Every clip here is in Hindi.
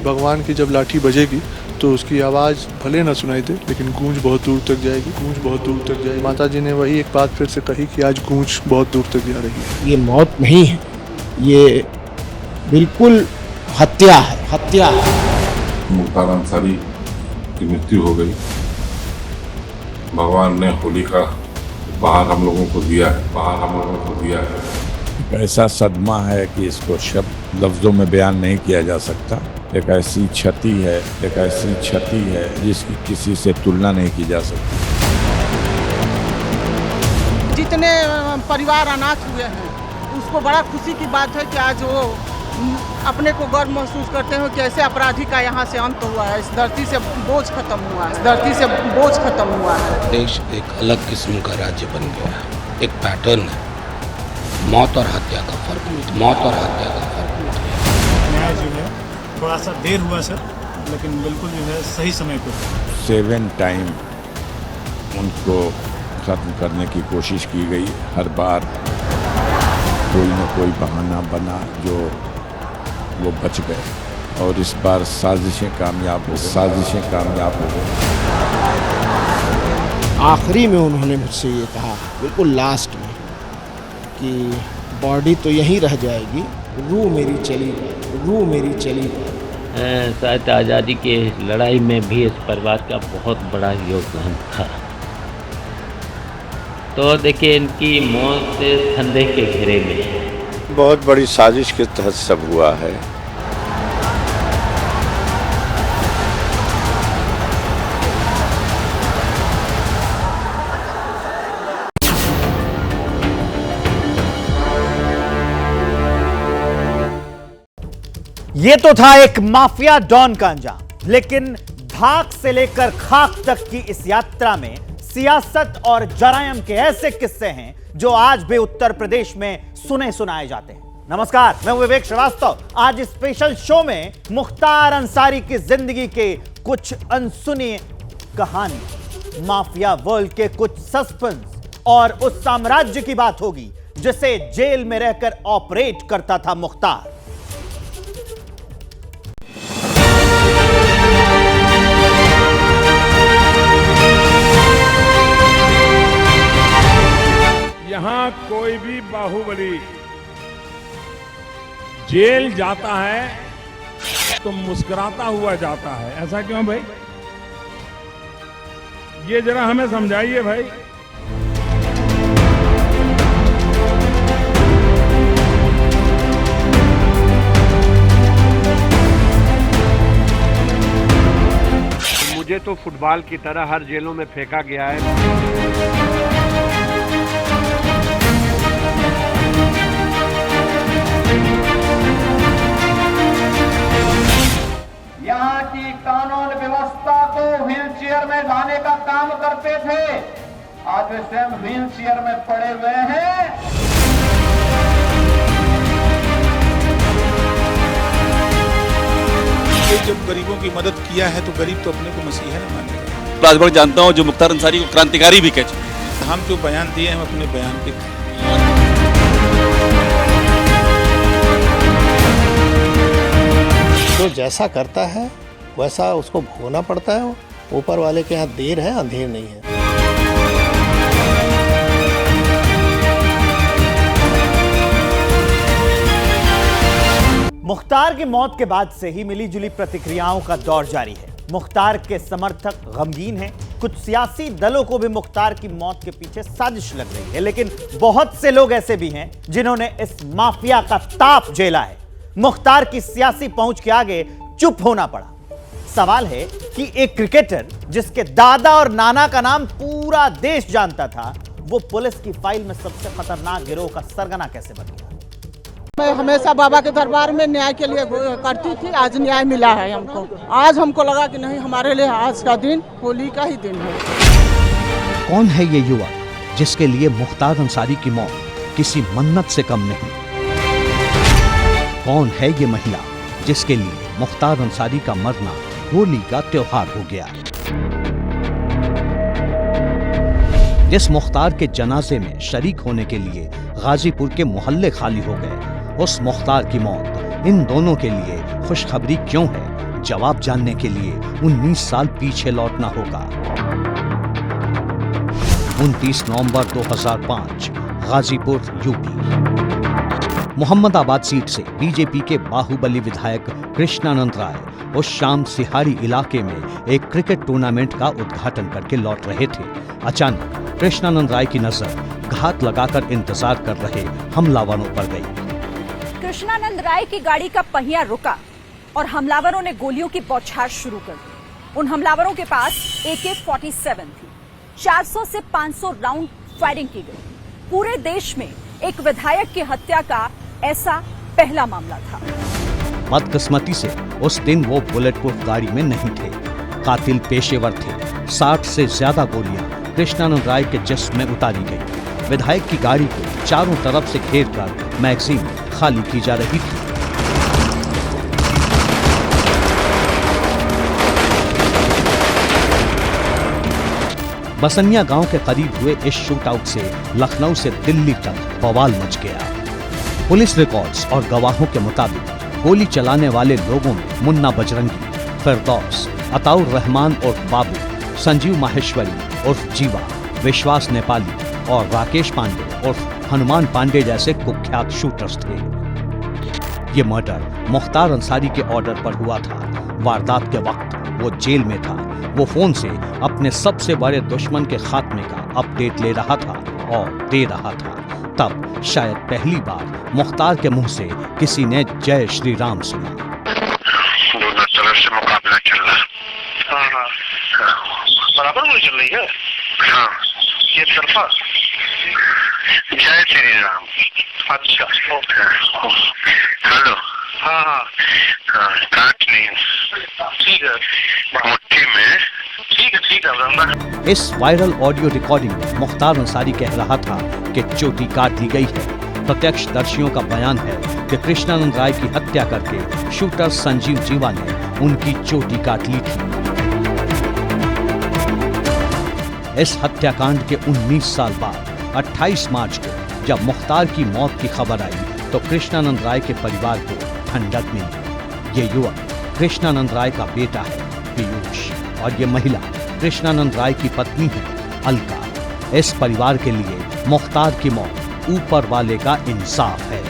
भगवान की जब लाठी बजेगी तो उसकी आवाज़ भले ना सुनाई दे, लेकिन गूंज बहुत दूर तक जाएगी, गूंज बहुत दूर तक जाएगी। माता जी ने वही एक बात फिर से कही कि आज गूंज बहुत दूर तक जा रही है। ये मौत नहीं है, ये बिल्कुल हत्या है, हत्या है। मुख्तार अंसारी की मृत्यु हो गई। भगवान ने होली का उपहार हम लोगों को दिया है, ऐसा सदमा है कि इसको शब्द लफ्जों में बयान नहीं किया जा सकता। एक ऐसी क्षति है जिसकी किसी से तुलना नहीं की जा सकती। जितने परिवार अनाथ हुए हैं उसको बड़ा खुशी की बात है कि आज वो अपने को गर्व महसूस करते हैं कि ऐसे अपराधी का यहाँ से अंत हुआ है। इस धरती से बोझ खत्म हुआ है। देश एक अलग किस्म का राज्य बन गया, एक पैटर्न है। मौत और हत्या का फर्क मिट गया। न्याय जो है थोड़ा सा देर हुआ सर, लेकिन बिल्कुल जो है सही समय पर 7 टाइम उनको खत्म करने की कोशिश की गई। हर बार कोई न कोई बहाना बना जो वो बच गए, और इस बार साजिशें कामयाब हो गई। आखिरी में उन्होंने मुझसे ये कहा, बिल्कुल लास्ट में, कि बॉडी तो यहीं रह जाएगी, रूह मेरी चली। शायद आज़ादी की लड़ाई में भी इस परिवार का बहुत बड़ा योगदान था। तो देखिए, इनकी मौत से संदेह के घेरे में है। बहुत बड़ी साजिश के तहत सब हुआ है। ये तो था एक माफिया डॉन का अंजाम, लेकिन धाक से लेकर खाक तक की इस यात्रा में सियासत और जरायम के ऐसे किस्से हैं जो आज भी उत्तर प्रदेश में सुने सुनाए जाते हैं। नमस्कार, मैं विवेक श्रीवास्तव। आज स्पेशल शो में मुख्तार अंसारी की जिंदगी के कुछ अनसुनी कहानी, माफिया वर्ल्ड के कुछ सस्पेंस और उस साम्राज्य की बात होगी जिसे जेल में रहकर ऑपरेट करता था मुख्तार। यहाँ कोई भी बाहुबली जेल जाता है तो मुस्कुराता हुआ जाता है। ऐसा क्यों भाई? ये जरा हमें समझाइए भाई। मुझे तो फुटबॉल की तरह हर जेलों में फेंका गया है। यहाँ की कानून व्यवस्था को व्हील चेयर में लाने का काम करते थे, आज वे स्वयं व्हील चेयर में पड़े हुए हैं। जब गरीबों की मदद किया है तो गरीब तो अपने को मसीहा नहीं मानेगा। राजभर जानता हूँ जो मुख्तार अंसारी को क्रांतिकारी भी कह चुके। हम जो बयान दिए हम अपने बयान पे तो जैसा करता है वैसा उसको भोगना पड़ता है। ऊपर वाले के यहाँ देर है, अंधेर नहीं है। मुख्तार की मौत के बाद से ही मिली जुली प्रतिक्रियाओं का दौर जारी है। मुख्तार के समर्थक गमगीन हैं। कुछ सियासी दलों को भी मुख्तार की मौत के पीछे साजिश लग रही है, लेकिन बहुत से लोग ऐसे भी हैं जिन्होंने इस माफिया का ताप झेला है। मुख्तार की सियासी पहुंच के आगे चुप होना पड़ा। सवाल है कि एक क्रिकेटर जिसके दादा और नाना का नाम पूरा देश जानता था, वो पुलिस की फाइल में सबसे खतरनाक गिरोह का सरगना कैसे बन गया? मैं हमेशा बाबा के दरबार में न्याय के लिए करती थी। आज न्याय मिला है हमको। आज हमको लगा कि नहीं, हमारे लिए आज का दिन होली का ही दिन है। कौन है ये युवक जिसके लिए मुख्तार अंसारी की मौत किसी मन्नत से कम नहीं? कौन है ये महिला जिसके लिए मुख्तार अंसारी का मरना होली का त्योहार हो गया? जिस मुख्तार के जनाजे में शरीक होने के लिए गाजीपुर के मोहल्ले खाली हो गए, उस मुख्तार की मौत इन दोनों के लिए खुशखबरी क्यों है? जवाब जानने के लिए 19 साल पीछे लौटना होगा। 29 नवंबर 2005 गाजीपुर यूपी। मोहम्मदाबाद सीट से बीजेपी के बाहुबली विधायक कृष्णानंद राय उस शाम सिहारी इलाके में एक क्रिकेट टूर्नामेंट का उद्घाटन करके लौट रहे थे। अचानक कृष्णानंद राय की नजर घात लगाकर इंतजार कर रहे हमलावरों पर गई। कृष्णानंद राय की गाड़ी का पहिया रुका और हमलावरों ने गोलियों की बौछार शुरू कर दी। उन हमलावरों के पास AK-47 थी। 400 से 500 राउंड फायरिंग की गई। पूरे देश में एक विधायक की हत्या का ऐसा पहला मामला था। बदकिस्मती से उस दिन वो बुलेट प्रूफ गाड़ी में नहीं थे। कातिल पेशेवर थे। 60 से ज्यादा गोलियां कृष्णानंद राय के जिस्म में उतारी गई। विधायक की गाड़ी को चारों तरफ से घेरकर मैगजीन खाली की जा रही थी। बसनिया गांव के करीब हुए इस शूटआउट से लखनऊ से दिल्ली तक बवाल मच गया। पुलिस रिकॉर्ड्स और गवाहों के मुताबिक गोली चलाने वाले लोगों में मुन्ना बजरंगी, फिरदौस, अताउर रहमान उर्फ बाबू, संजीव माहेश्वरी उर्फ जीवा, विश्वास नेपाली और राकेश पांडे उर्फ हनुमान पांडे जैसे कुख्यात शूटर्स थे। ये मर्डर मुख्तार अंसारी के ऑर्डर पर हुआ था। वारदात के वक्त वो जेल में था। वो फोन से अपने सबसे बड़े दुश्मन के खात्मे का अपडेट ले रहा था और दे रहा था। तब शायद पहली बार मुख्तार के मुंह से किसी ने जय श्री राम सुना। दोनों तरफ से मुकाबला चल रहा है। हाँ, बराबर गोली चल रही है। हाँ, ये तरफा जय श्री राम। अच्छा, हेलो। हाँ, काट नहीं, ठीक है, मुट्ठी में, ठीक है। इस वायरल ऑडियो रिकॉर्डिंग में मुख्तार अंसारी कह रहा था कि चोटी काट ली गई है। प्रत्यक्षदर्शियों का बयान है कि कृष्णानंद राय की हत्या करके शूटर संजीव जीवा ने उनकी चोटी काट ली थी। इस हत्याकांड के 19 साल बाद 28 मार्च को जब मुख्तार की मौत की खबर आई तो कृष्णानंद राय के परिवार को ठंडक मिली। ये युवक कृष्णानंद राय का बेटा है पीयूष और ये महिला कृष्णानंद राय की पत्नी है अलका। इस परिवार के लिए मुख्तार की मौत ऊपर वाले का इंसाफ है।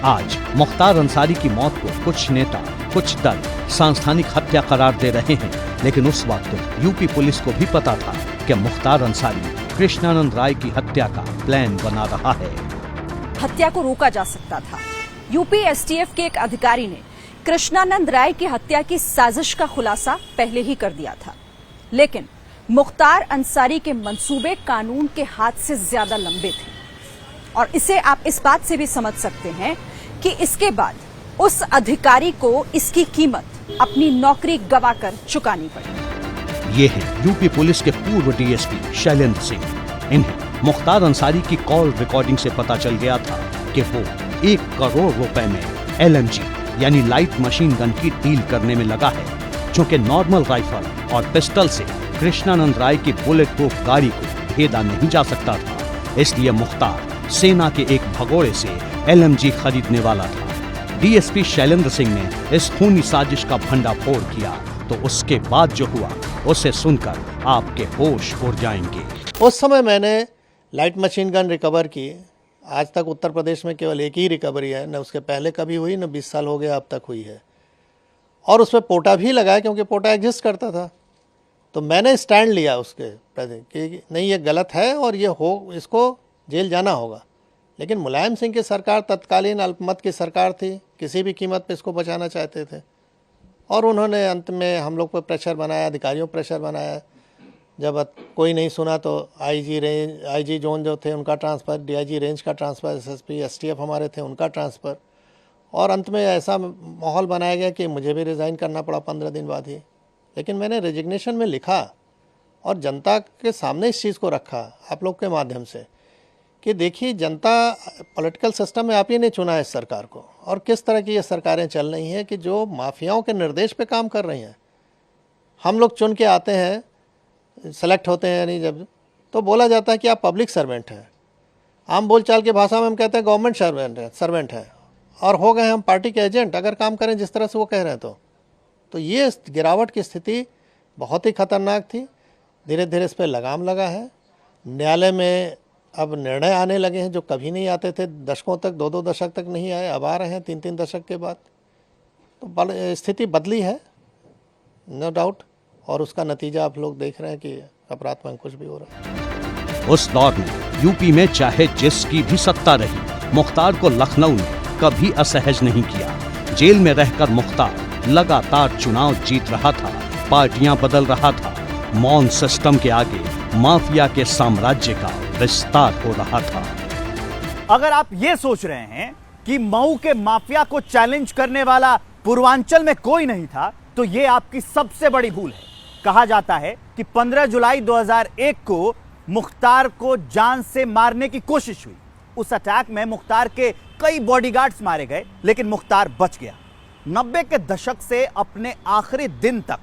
आज मुख्तार अंसारी की मौत को कुछ नेता, कुछ दल सांस्थानिक हत्या करार दे रहे हैं, लेकिन उस वक्त यूपी पुलिस को भी पता था कि मुख्तार अंसारी कृष्णानंद राय की हत्या का प्लान बना रहा है। हत्या को रोका जा सकता था। यूपी एसटीएफ के एक अधिकारी ने कृष्णानंद राय की हत्या की साजिश का खुलासा पहले ही कर दिया था, लेकिन मुख्तार अंसारी के मंसूबे कानून के हाथ से ज्यादा लंबे थे। और इसे आप इस बात से भी समझ सकते हैं कि इसके बाद उस अधिकारी को इसकी कीमत अपनी नौकरी गंवाकर चुकानी पड़ी। ये है यूपी पुलिस के पूर्व डीएसपी शैलेंद्र सिंह। इन्हें मुख्तार अंसारी की कॉल रिकॉर्डिंग से पता चल गया था कि वो 1 करोड़ रुपए में LMG यानी लाइट मशीन गन की डील करने में लगा है, क्योंकि नॉर्मल राइफल और पिस्टल से कृष्णानंद राय की बुलेट प्रूफ गाड़ी को भेदा नहीं जा सकता था। इसलिए मुख्तार सेना के एक भगोड़े से LMG खरीदने वाला था। डीएसपी शैलेंद्र सिंह ने इस खूनी साजिश का भंडाफोड़ किया तो उसके बाद जो हुआ उसे सुनकर आपके होश उड़ जाएंगे। उस समय मैंने लाइट मशीन गन रिकवर की। आज तक उत्तर प्रदेश में केवल एक ही रिकवरी है, न उसके पहले कभी हुई, न 20 साल हो गया अब तक हुई है। और उसमें पोटा भी लगाया क्योंकि पोटा एग्जिस्ट करता था। तो मैंने स्टैंड लिया उसके प्रति कि नहीं, ये गलत है और ये इसको जेल जाना होगा। लेकिन मुलायम सिंह की सरकार तत्कालीन अल्पमत की सरकार थी, किसी भी कीमत पे इसको बचाना चाहते थे। और उन्होंने अंत में हम लोग पर प्रेशर बनाया, अधिकारियों पर प्रेशर बनाया। जब कोई नहीं सुना तो आईजी जोन जो थे उनका ट्रांसफ़र, डीआईजी रेंज का ट्रांसफ़र, एसएसपी एसटीएफ हमारे थे उनका ट्रांसफ़र। और अंत में ऐसा माहौल बनाया गया कि मुझे भी रिज़ाइन करना पड़ा 15 दिन बाद ही। लेकिन मैंने रेजिग्नेशन में लिखा और जनता के सामने इस चीज़ को रखा आप लोग के माध्यम से कि देखिए, जनता पॉलिटिकल सिस्टम में आप ही ने चुना है इस सरकार को, और किस तरह की ये सरकारें चल रही हैं कि जो माफियाओं के निर्देश पे काम कर रही हैं। हम लोग चुन के आते हैं, सेलेक्ट होते हैं, यानी जब तो बोला जाता है कि आप पब्लिक सर्वेंट हैं। आम बोलचाल की भाषा में हम कहते हैं गवर्नमेंट सर्वेंट है। और हो गए हम पार्टी के एजेंट अगर काम करें जिस तरह से वो कह रहे हैं तो ये गिरावट की स्थिति बहुत ही खतरनाक थी। धीरे धीरे इस पर लगाम लगा है। न्यायालय में अब निर्णय आने लगे हैं जो कभी नहीं आते थे, दशकों तक, 2-2 दशक तक नहीं आए, अब आ रहे हैं 3-3 दशक के बाद। तो स्थिति बदली है नो डाउट, और उसका नतीजा आप लोग देख रहे हैं कि अपराध में कुछ भी हो रहा है। उस दौर में यूपी में चाहे जिसकी भी सत्ता रही, मुख्तार को लखनऊ ने कभी असहज नहीं किया। जेल में रहकर मुख्तार लगातार चुनाव जीत रहा था, पार्टियां बदल रहा था, मौन सिस्टम के आगे माफिया के साम्राज्य का विस्तार हो रहा था। अगर आप ये सोच रहे हैं कि मऊ के माफिया को चैलेंज करने वाला पूर्वांचल में कोई नहीं था, तो ये आपकी सबसे बड़ी भूल है। कहा जाता है कि 15 जुलाई 2001 को मुख्तार को जान से मारने की कोशिश हुई। उस अटैक में मुख्तार के कई बॉडीगार्ड्स मारे गए, लेकिन मुख्तार बच गया। 90 के दशक से अपने आखिरी दिन तक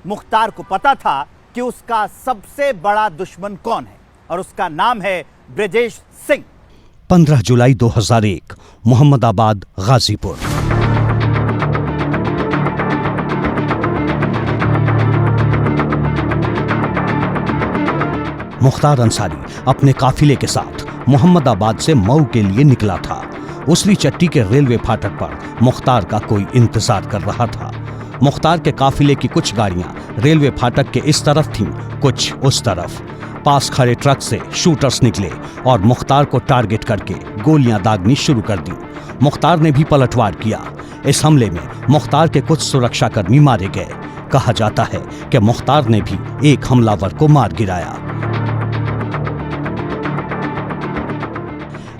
मुख्तार को पता था कि उसका सबसे बड़ा दुश्मन कौन है, और उसका नाम है ब्रजेश सिंह। 15 जुलाई 2001, मोहम्मदाबाद, गाजीपुर। मुख्तार अंसारी अपने काफिले के साथ मोहम्मदाबाद से मऊ के लिए निकला था। उसरी चट्टी के रेलवे फाटक पर मुख्तार का कोई इंतजार कर रहा था। मुख्तार के काफिले की कुछ गाड़ियां रेलवे फाटक के इस तरफ थीं, कुछ उस तरफ। पास खड़े ट्रक से शूटर्स निकले और मुख्तार को टारगेट करके गोलियां दागनी शुरू कर दी। मुख्तार ने भी पलटवार किया। इस हमले में मुख्तार के कुछ सुरक्षाकर्मी मारे गए। कहा जाता है कि मुख्तार ने भी एक हमलावर को मार गिराया।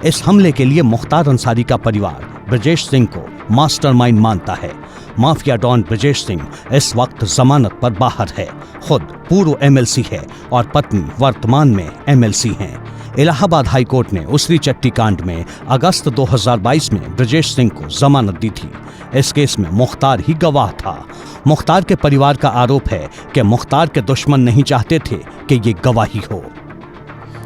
इस हमले के लिए मुख्तार अंसारी का परिवार ब्रजेश सिंह को मास्टरमाइंड मानता है। माफिया डॉन ब्रजेश सिंह इस वक्त जमानत पर बाहर है। खुद पूर्व एमएलसी है और पत्नी वर्तमान में एमएलसी हैं। इलाहाबाद हाई कोर्ट ने उसरी चट्टी कांड में अगस्त 2022 में ब्रजेश सिंह को जमानत दी थी। इस केस में मुख्तार ही गवाह था। मुख्तार के परिवार का आरोप है कि मुख्तार के दुश्मन नहीं चाहते थे कि ये गवाही हो।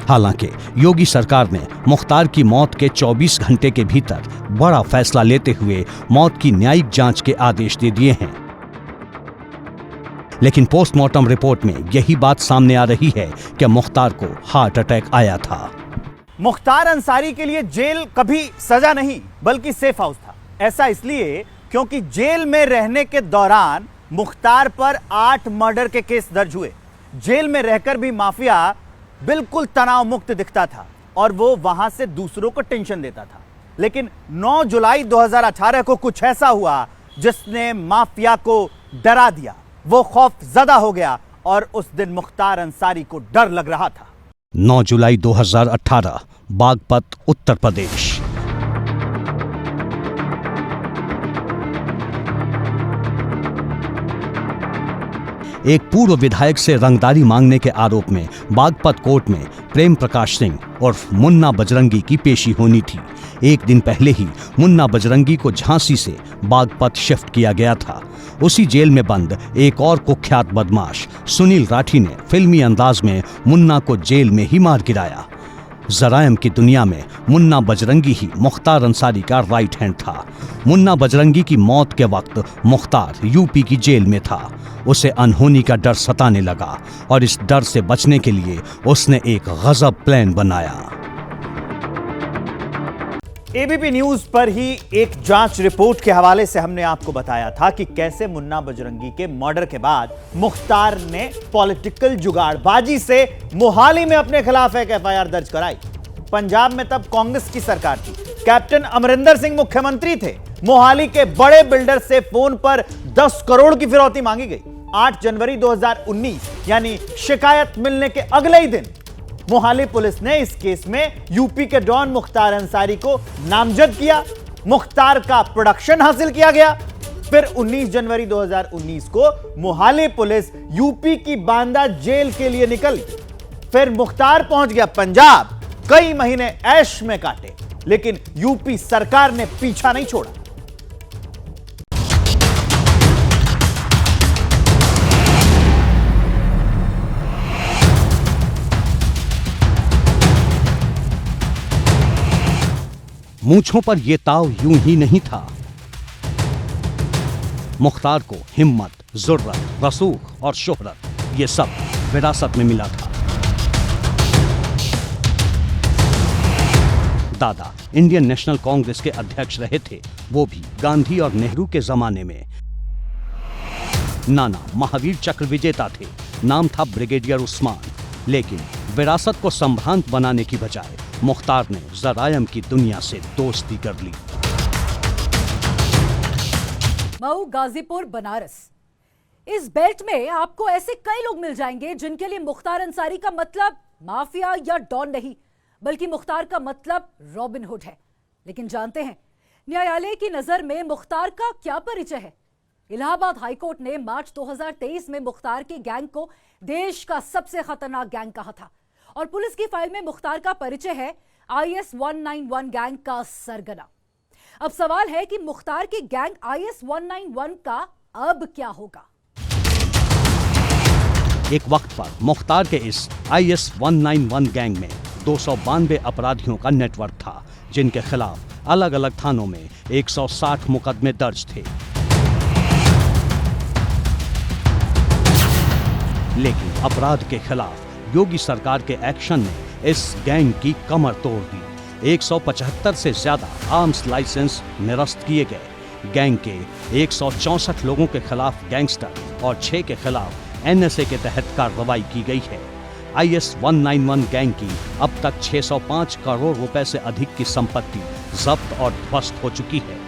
हालांकि योगी सरकार ने मुख्तार की मौत के 24 घंटे के भीतर बड़ा फैसला लेते हुए मौत की न्यायिक जांच के आदेश दे दिए हैं। लेकिन पोस्टमार्टम रिपोर्ट में यही बात सामने आ रही है कि मुख्तार को हार्ट अटैक आया था। मुख्तार अंसारी के लिए जेल कभी सजा नहीं बल्कि सेफ हाउस था। ऐसा इसलिए क्योंकि जेल में रहने के दौरान मुख्तार पर 8 मर्डर के केस दर्ज हुए। जेल में रहकर भी माफिया बिल्कुल तनाव मुक्त दिखता था और वो वहां से दूसरों को टेंशन देता था। लेकिन 9 जुलाई 2018 को कुछ ऐसा हुआ जिसने माफिया को डरा दिया। वो खौफ ज़दा हो गया और उस दिन मुख्तार अंसारी को डर लग रहा था। 9 जुलाई 2018, बागपत, उत्तर प्रदेश। एक पूर्व विधायक से रंगदारी मांगने के आरोप में बागपत कोर्ट में प्रेम प्रकाश सिंह उर्फ मुन्ना बजरंगी की पेशी होनी थी। एक दिन पहले ही मुन्ना बजरंगी को झांसी से बागपत शिफ्ट किया गया था। उसी जेल में बंद एक और कुख्यात बदमाश सुनील राठी ने फिल्मी अंदाज में मुन्ना को जेल में ही मार गिराया। जरायम की दुनिया में मुन्ना बजरंगी ही मुख्तार अंसारी का राइट हैंड था। मुन्ना बजरंगी की मौत के वक्त मुख्तार यूपी की जेल में था। उसे अनहोनी का डर सताने लगा और इस डर से बचने के लिए उसने एक गजब प्लान बनाया। एबीपी न्यूज पर ही एक जांच रिपोर्ट के हवाले से हमने आपको बताया था कि कैसे मुन्ना बजरंगी के मर्डर के बाद मुख्तार ने पॉलिटिकल जुगाड़बाजी से मोहाली में अपने खिलाफ एक एफआईआर दर्ज कराई। पंजाब में तब कांग्रेस की सरकार थी। कैप्टन अमरिंदर सिंह मुख्यमंत्री थे। मोहाली के बड़े बिल्डर से फोन पर 10 करोड़ की फिरौती मांगी गई। 8 जनवरी 2019 यानी शिकायत मिलने के अगले ही दिन मोहाली पुलिस ने इस केस में यूपी के डॉन मुख्तार अंसारी को नामजद किया। मुख्तार का प्रोडक्शन हासिल किया गया। फिर 19 जनवरी 2019 को मोहाली पुलिस यूपी की बांदा जेल के लिए निकली। फिर मुख्तार पहुंच गया पंजाब। कई महीने ऐश में काटे, लेकिन यूपी सरकार ने पीछा नहीं छोड़ा। मूंछों पर यह ताव यूं ही नहीं था। मुख्तार को हिम्मत, जुर्रत, रसूख और शोहरत ये सब विरासत में मिला था। दादा इंडियन नेशनल कांग्रेस के अध्यक्ष रहे थे, वो भी गांधी और नेहरू के जमाने में। नाना महावीर चक्र विजेता थे, नाम था ब्रिगेडियर उस्मान। लेकिन विरासत को संभ्रांत बनाने की बजाय मुख्तार ने जरायम की दुनिया से दोस्ती कर ली। मऊ, गाजीपुर, बनारस, इस बेल्ट में आपको ऐसे कई लोग मिल जाएंगे जिनके लिए मुख्तार अंसारी का मतलब माफिया या डॉन नहीं, बल्कि मुख्तार का मतलब रॉबिन हुड है। लेकिन जानते हैं न्यायालय की नजर में मुख्तार का क्या परिचय है? इलाहाबाद हाईकोर्ट ने मार्च 2023 में मुख्तार के गैंग को देश का सबसे खतरनाक गैंग कहा था और पुलिस की फाइल में मुख्तार का परिचय है IS 191 गैंग का सरगना। अब सवाल है कि मुख्तार के गैंग IS 191 का अब क्या होगा? एक वक्त पर मुख्तार के इस IS 191 गैंग में 292 अपराधियों का नेटवर्क था, जिनके खिलाफ अलग अलग थानों में 160 मुकदमे दर्ज थे। लेकिन अपराध के खिलाफ योगी सरकार के एक्शन ने इस गैंग की कमर तोड़ दी। 175 से ज्यादा आर्म्स लाइसेंस निरस्त किए गए। गैंग के 164 लोगों के खिलाफ गैंगस्टर और 6 के खिलाफ NSA के तहत कार्रवाई की गई है। IS 191 गैंग की अब तक 605 करोड़ रुपए से अधिक की संपत्ति जब्त और ध्वस्त हो चुकी है।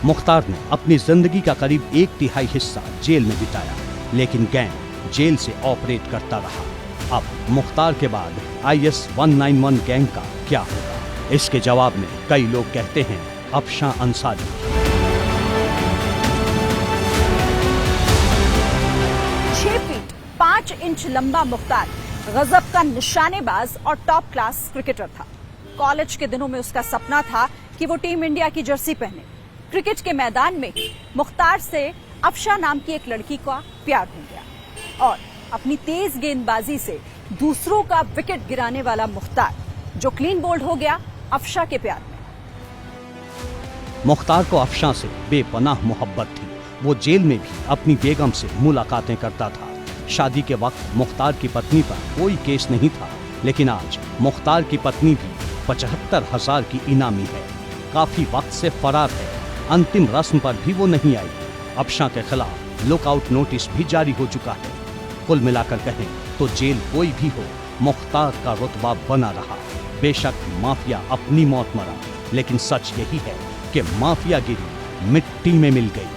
मुख्तार ने अपनी जिंदगी का करीब 1/3 हिस्सा जेल में बिताया, लेकिन गैंग जेल से ऑपरेट करता रहा। अब मुख्तार के बाद IS 191 गैंग का क्या होगा? इसके जवाब में कई लोग कहते हैं अफशां अंसारी। 6 फीट 5 इंच लंबा मुख्तार गजब का निशानेबाज और टॉप क्लास क्रिकेटर था। कॉलेज के दिनों में उसका सपना था कि वो टीम इंडिया की जर्सी पहने। क्रिकेट के मैदान में मुख्तार से अफशा नाम की एक लड़की का प्यार हो गया और अपनी तेज गेंदबाजी से दूसरों का विकेट गिराने वाला मुख्तार जो क्लीन बोल्ड हो गया अफशा के प्यार में। मुख्तार को अफशा से बेपनाह मोहब्बत थी। वो जेल में भी अपनी बेगम से मुलाकातें करता था। शादी के वक्त मुख्तार की पत्नी पर कोई केस नहीं था, लेकिन आज मुख्तार की पत्नी भी 75,000 की इनामी है। काफी वक्त से फरार है। अंतिम रस्म पर भी वो नहीं आई। अफशा के खिलाफ लुकआउट नोटिस भी जारी हो चुका है। कुल मिलाकर कहें तो जेल कोई भी हो, मुख्तार का रुतबा बना रहा। बेशक माफिया अपनी मौत मरा, लेकिन सच यही है कि माफियागिरी मिट्टी में मिल गई।